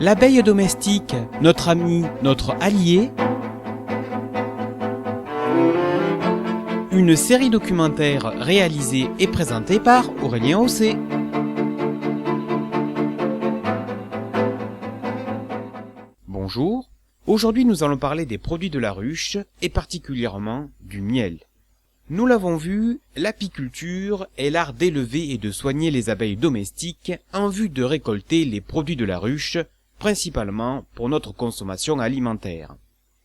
L'abeille domestique, notre ami, notre allié. Une série documentaire réalisée et présentée par Aurélien Haussé. Bonjour, aujourd'hui nous allons parler des produits de la ruche et particulièrement du miel. Nous l'avons vu, l'apiculture est l'art d'élever et de soigner les abeilles domestiques en vue de récolter les produits de la ruche, principalement pour notre consommation alimentaire.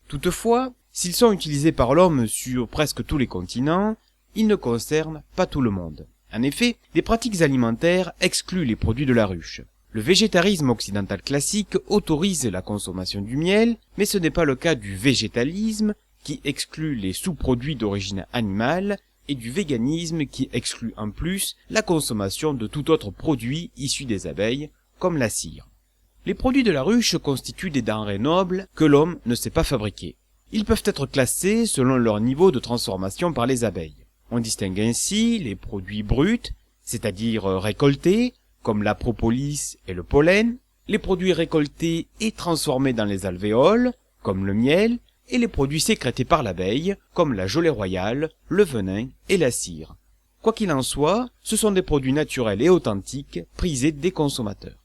Toutefois, s'ils sont utilisés par l'homme sur presque tous les continents, ils ne concernent pas tout le monde. En effet, les pratiques alimentaires excluent les produits de la ruche. Le végétarisme occidental classique autorise la consommation du miel, mais ce n'est pas le cas du végétalisme, qui exclut les sous-produits d'origine animale, et du véganisme qui exclut en plus la consommation de tout autre produit issu des abeilles, comme la cire. Les produits de la ruche constituent des denrées nobles que l'homme ne sait pas fabriquer. Ils peuvent être classés selon leur niveau de transformation par les abeilles. On distingue ainsi les produits bruts, c'est-à-dire récoltés, comme la propolis et le pollen, les produits récoltés et transformés dans les alvéoles, comme le miel, et les produits sécrétés par l'abeille, comme la gelée royale, le venin et la cire. Quoi qu'il en soit, ce sont des produits naturels et authentiques, prisés des consommateurs.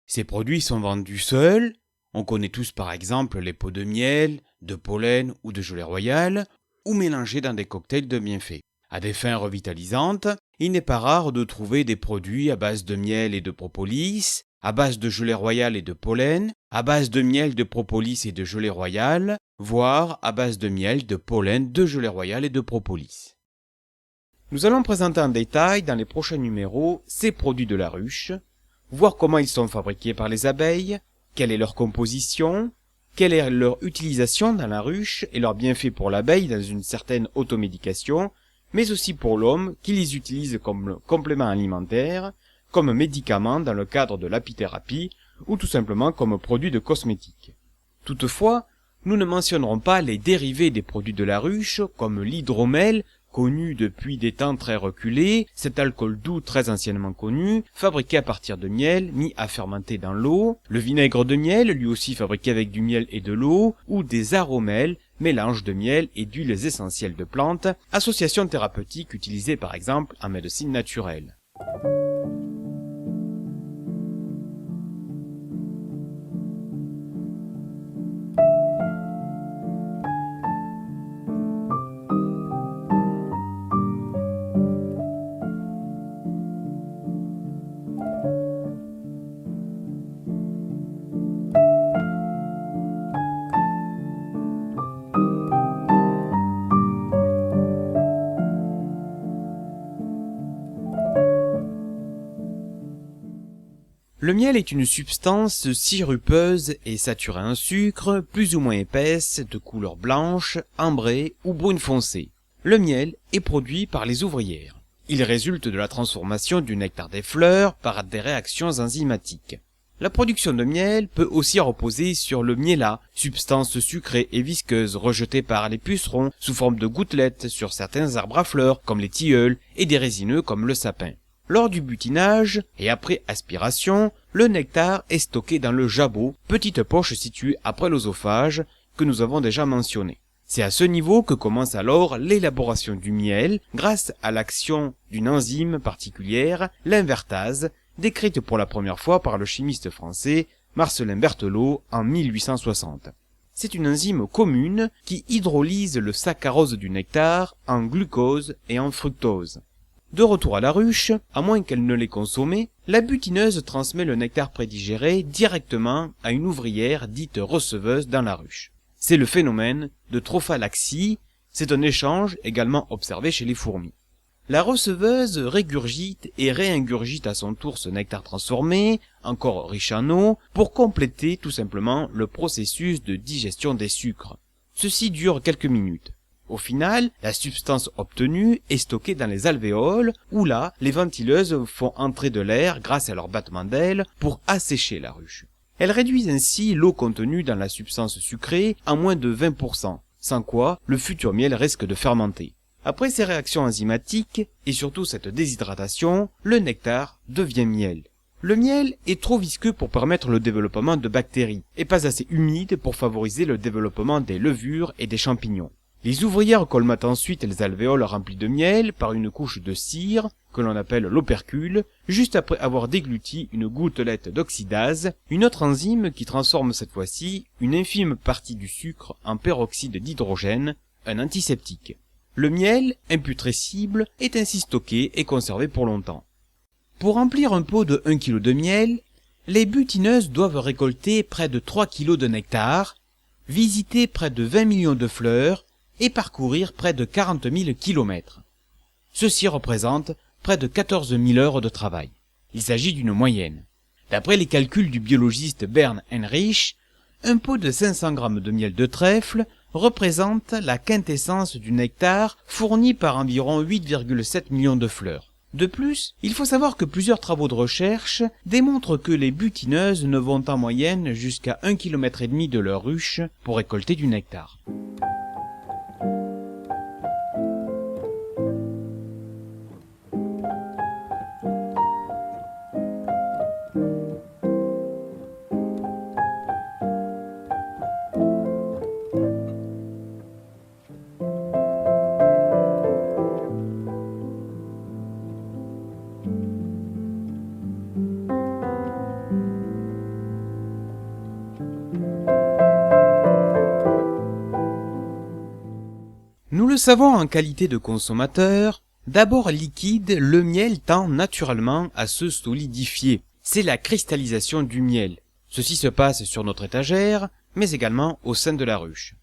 Ces produits sont vendus seuls. On connaît tous par exemple les pots de miel, de pollen ou de gelée royale, ou mélangés dans des cocktails de bienfaits. À des fins revitalisantes, il n'est pas rare de trouver des produits à base de miel et de propolis, à base de gelée royale et de pollen, à base de miel, de propolis et de gelée royale, voire à base de miel, de pollen, de gelée royale et de propolis. Nous allons présenter en détail dans les prochains numéros ces produits de la ruche, voir comment ils sont fabriqués par les abeilles, quelle est leur composition, quelle est leur utilisation dans la ruche et leurs bienfaits pour l'abeille dans une certaine automédication, mais aussi pour l'homme qui les utilise comme complément alimentaire, comme médicament dans le cadre de l'apithérapie ou tout simplement comme produit de cosmétique. Toutefois, nous ne mentionnerons pas les dérivés des produits de la ruche comme l'hydromel, connu depuis des temps très reculés, cet alcool doux très anciennement connu, fabriqué à partir de miel, mis à fermenter dans l'eau, le vinaigre de miel, lui aussi fabriqué avec du miel et de l'eau, ou des aromels, mélange de miel et d'huiles essentielles de plantes, association thérapeutique utilisée par exemple en médecine naturelle. Le miel est une substance sirupeuse et saturée en sucre, plus ou moins épaisse, de couleur blanche, ambrée ou brune foncée. Le miel est produit par les ouvrières. Il résulte de la transformation du nectar des fleurs par des réactions enzymatiques. La production de miel peut aussi reposer sur le miellat, substance sucrée et visqueuse rejetée par les pucerons sous forme de gouttelettes sur certains arbres à fleurs comme les tilleuls et des résineux comme le sapin. Lors du butinage et après aspiration, le nectar est stocké dans le jabot, petite poche située après l'œsophage que nous avons déjà mentionné. C'est à ce niveau que commence alors l'élaboration du miel grâce à l'action d'une enzyme particulière, l'invertase, décrite pour la première fois par le chimiste français Marcellin Berthelot en 1860. C'est une enzyme commune qui hydrolyse le saccharose du nectar en glucose et en fructose. De retour à la ruche, à moins qu'elle ne l'ait consommé, la butineuse transmet le nectar prédigéré directement à une ouvrière dite receveuse dans la ruche. C'est le phénomène de trophalaxie, c'est un échange également observé chez les fourmis. La receveuse régurgite et réingurgite à son tour ce nectar transformé, encore riche en eau, pour compléter tout simplement le processus de digestion des sucres. Ceci dure quelques minutes. Au final, la substance obtenue est stockée dans les alvéoles, où là, les ventileuses font entrer de l'air grâce à leur battement d'ailes pour assécher la ruche. Elles réduisent ainsi l'eau contenue dans la substance sucrée à moins de 20%, sans quoi le futur miel risque de fermenter. Après ces réactions enzymatiques, et surtout cette déshydratation, le nectar devient miel. Le miel est trop visqueux pour permettre le développement de bactéries et pas assez humide pour favoriser le développement des levures et des champignons. Les ouvrières colmatent ensuite les alvéoles remplies de miel par une couche de cire, que l'on appelle l'opercule, juste après avoir dégluti une gouttelette d'oxydase, une autre enzyme qui transforme cette fois-ci une infime partie du sucre en peroxyde d'hydrogène, un antiseptique. Le miel, imputrescible, est ainsi stocké et conservé pour longtemps. Pour remplir un pot de 1 kg de miel, les butineuses doivent récolter près de 3 kg de nectar, visiter près de 20 millions de fleurs et parcourir près de 40 000 kilomètres. Ceci représente près de 14 000 heures de travail. Il s'agit d'une moyenne. D'après les calculs du biologiste Bernd Heinrich, un pot de 500 g de miel de trèfle représente la quintessence du nectar fourni par environ 8,7 millions de fleurs. De plus, il faut savoir que plusieurs travaux de recherche démontrent que les butineuses ne vont en moyenne jusqu'à 1,5 km de leur ruche pour récolter du nectar. Nous le savons en qualité de consommateur, d'abord liquide, le miel tend naturellement à se solidifier. C'est la cristallisation du miel. Ceci se passe sur notre étagère, mais également au sein de la ruche.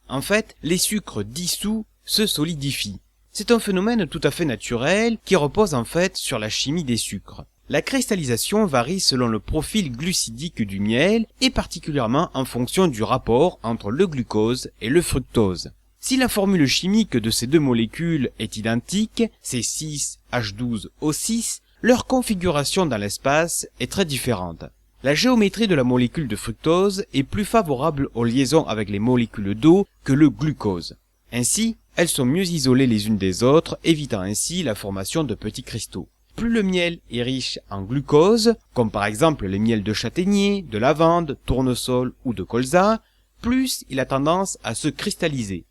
En fait, les sucres dissous se solidifient. C'est un phénomène tout à fait naturel qui repose en fait sur la chimie des sucres. La cristallisation varie selon le profil glucidique du miel et particulièrement en fonction du rapport entre le glucose et le fructose. Si la formule chimique de ces deux molécules est identique, C6H12O6, leur configuration dans l'espace est très différente. La géométrie de la molécule de fructose est plus favorable aux liaisons avec les molécules d'eau que le glucose. Ainsi, elles sont mieux isolées les unes des autres, évitant ainsi la formation de petits cristaux. Plus le miel est riche en glucose, comme par exemple les miels de châtaignier, de lavande, tournesol ou de colza, plus il a tendance à se cristalliser.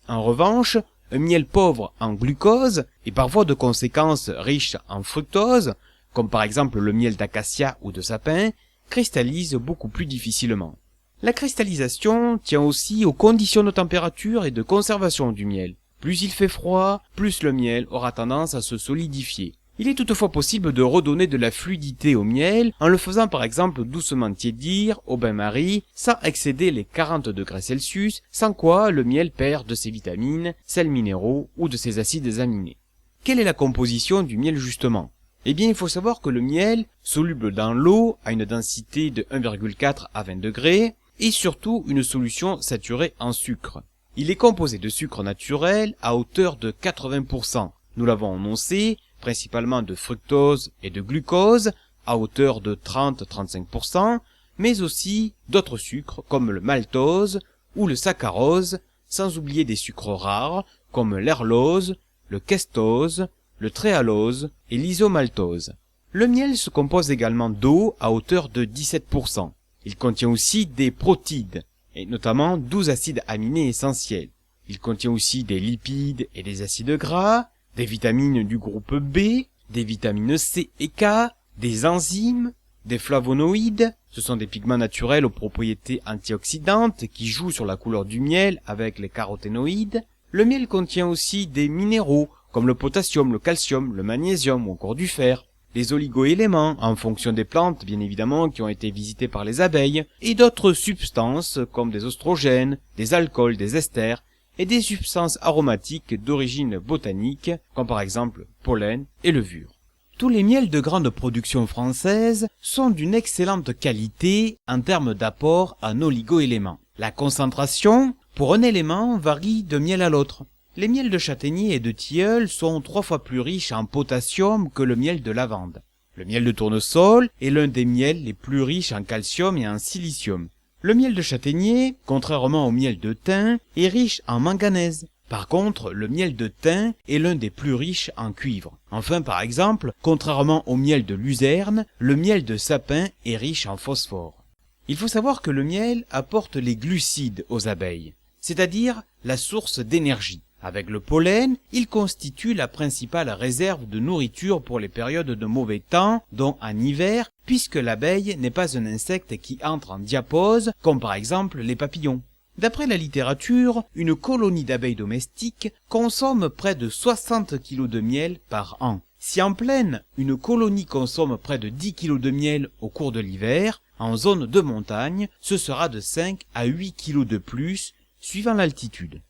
En revanche, un miel pauvre en glucose et par voie de conséquence riche en fructose, comme par exemple le miel d'acacia ou de sapin, cristallise beaucoup plus difficilement. La cristallisation tient aussi aux conditions de température et de conservation du miel. Plus il fait froid, plus le miel aura tendance à se solidifier. Il est toutefois possible de redonner de la fluidité au miel en le faisant par exemple doucement tiédir au bain-marie sans excéder les 40 degrés Celsius, sans quoi le miel perd de ses vitamines, sels minéraux ou de ses acides aminés. Quelle est la composition du miel justement ? Eh bien, il faut savoir que le miel, soluble dans l'eau à une densité de 1,4 à 20 degrés, est surtout une solution saturée en sucre. Il est composé de sucre naturel à hauteur de 80%. Nous l'avons annoncé, principalement de fructose et de glucose, à hauteur de 30-35%, mais aussi d'autres sucres comme le maltose ou le saccharose, sans oublier des sucres rares comme l'erlose, le kestose, le tréhalose et l'isomaltose. Le miel se compose également d'eau à hauteur de 17%. Il contient aussi des protides, et notamment 12 acides aminés essentiels. Il contient aussi des lipides et des acides gras, des vitamines du groupe B, des vitamines C et K, des enzymes, des flavonoïdes, ce sont des pigments naturels aux propriétés antioxydantes qui jouent sur la couleur du miel avec les caroténoïdes. Le miel contient aussi des minéraux comme le potassium, le calcium, le magnésium ou encore du fer, des oligoéléments en fonction des plantes bien évidemment qui ont été visitées par les abeilles, et d'autres substances comme des oestrogènes, des alcools, des esters, et des substances aromatiques d'origine botanique, comme par exemple pollen et levure. Tous les miels de grande production française sont d'une excellente qualité en termes d'apport en oligoéléments. La concentration pour un élément varie de miel à l'autre. Les miels de châtaignier et de tilleul sont 3 fois plus riches en potassium que le miel de lavande. Le miel de tournesol est l'un des miels les plus riches en calcium et en silicium. Le miel de châtaignier, contrairement au miel de thym, est riche en manganèse. Par contre, le miel de thym est l'un des plus riches en cuivre. Enfin, par exemple, contrairement au miel de luzerne, le miel de sapin est riche en phosphore. Il faut savoir que le miel apporte les glucides aux abeilles, c'est-à-dire la source d'énergie. Avec le pollen, il constitue la principale réserve de nourriture pour les périodes de mauvais temps, dont en hiver, puisque l'abeille n'est pas un insecte qui entre en diapause, comme par exemple les papillons. D'après la littérature, une colonie d'abeilles domestiques consomme près de 60 kg de miel par an. Si en plaine, une colonie consomme près de 10 kg de miel au cours de l'hiver, en zone de montagne, ce sera de 5 à 8 kg de plus, suivant l'altitude.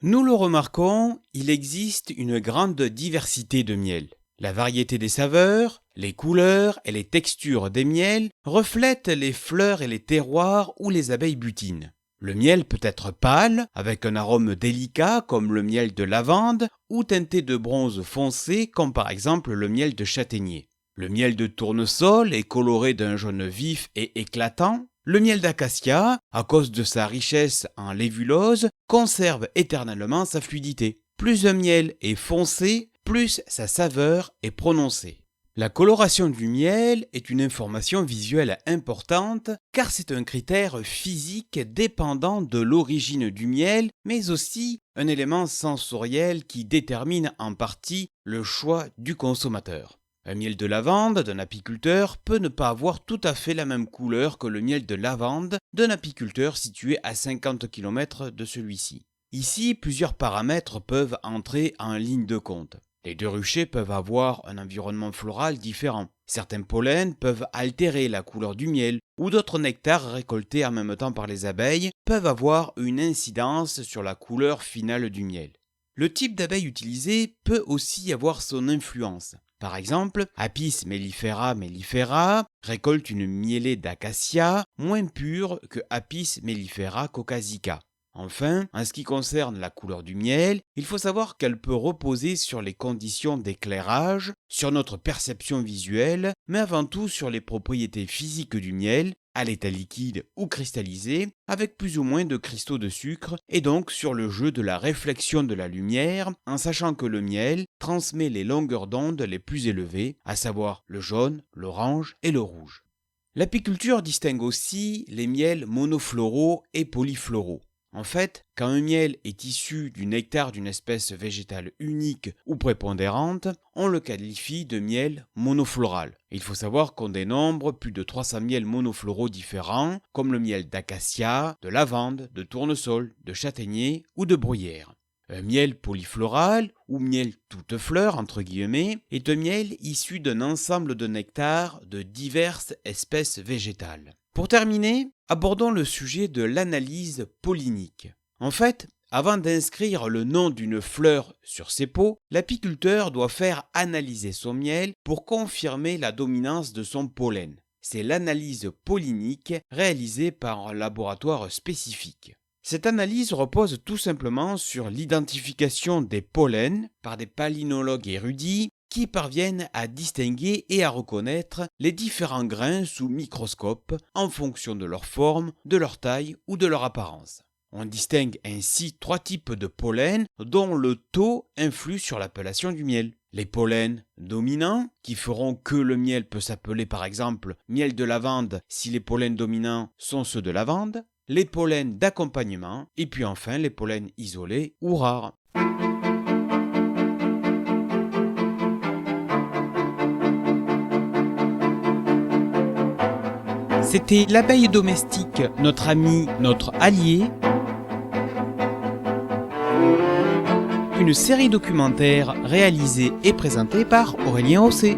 Nous le remarquons, il existe une grande diversité de miel. La variété des saveurs, les couleurs et les textures des miels reflètent les fleurs et les terroirs où les abeilles butinent. Le miel peut être pâle, avec un arôme délicat comme le miel de lavande, ou teinté de bronze foncé comme par exemple le miel de châtaignier. Le miel de tournesol est coloré d'un jaune vif et éclatant. Le miel d'acacia, à cause de sa richesse en lévulose, conserve éternellement sa fluidité. Plus un miel est foncé, plus sa saveur est prononcée. La coloration du miel est une information visuelle importante car c'est un critère physique dépendant de l'origine du miel, mais aussi un élément sensoriel qui détermine en partie le choix du consommateur. Un miel de lavande d'un apiculteur peut ne pas avoir tout à fait la même couleur que le miel de lavande d'un apiculteur situé à 50 km de celui-ci. Ici, plusieurs paramètres peuvent entrer en ligne de compte. Les deux ruchers peuvent avoir un environnement floral différent. Certains pollens peuvent altérer la couleur du miel, ou d'autres nectars récoltés en même temps par les abeilles peuvent avoir une incidence sur la couleur finale du miel. Le type d'abeille utilisé peut aussi avoir son influence. Par exemple, Apis mellifera mellifera récolte une mielée d'acacia moins pure que Apis mellifera caucasica. Enfin, en ce qui concerne la couleur du miel, il faut savoir qu'elle peut reposer sur les conditions d'éclairage, sur notre perception visuelle, mais avant tout sur les propriétés physiques du miel, à l'état liquide ou cristallisé, avec plus ou moins de cristaux de sucre, et donc sur le jeu de la réflexion de la lumière, en sachant que le miel transmet les longueurs d'onde les plus élevées, à savoir le jaune, l'orange et le rouge. L'apiculture distingue aussi les miels monofloraux et polyfloraux. En fait, quand un miel est issu du nectar d'une espèce végétale unique ou prépondérante, on le qualifie de miel monofloral. Il faut savoir qu'on dénombre plus de 300 miels monofloraux différents, comme le miel d'acacia, de lavande, de tournesol, de châtaignier ou de bruyère. Un miel polyfloral, ou miel toute fleur entre guillemets, est un miel issu d'un ensemble de nectars de diverses espèces végétales. Pour terminer, abordons le sujet de l'analyse pollinique. En fait, avant d'inscrire le nom d'une fleur sur ses peaux, l'apiculteur doit faire analyser son miel pour confirmer la dominance de son pollen. C'est l'analyse pollinique réalisée par un laboratoire spécifique. Cette analyse repose tout simplement sur l'identification des pollens par des palynologues érudits qui parviennent à distinguer et à reconnaître les différents grains sous microscope en fonction de leur forme, de leur taille ou de leur apparence. On distingue ainsi 3 types de pollen dont le taux influe sur l'appellation du miel. Les pollens dominants, qui feront que le miel peut s'appeler par exemple miel de lavande si les pollens dominants sont ceux de lavande, les pollens d'accompagnement et puis enfin les pollens isolés ou rares. C'était l'abeille domestique, notre ami, notre allié. Une série documentaire réalisée et présentée par Aurélien Hosset.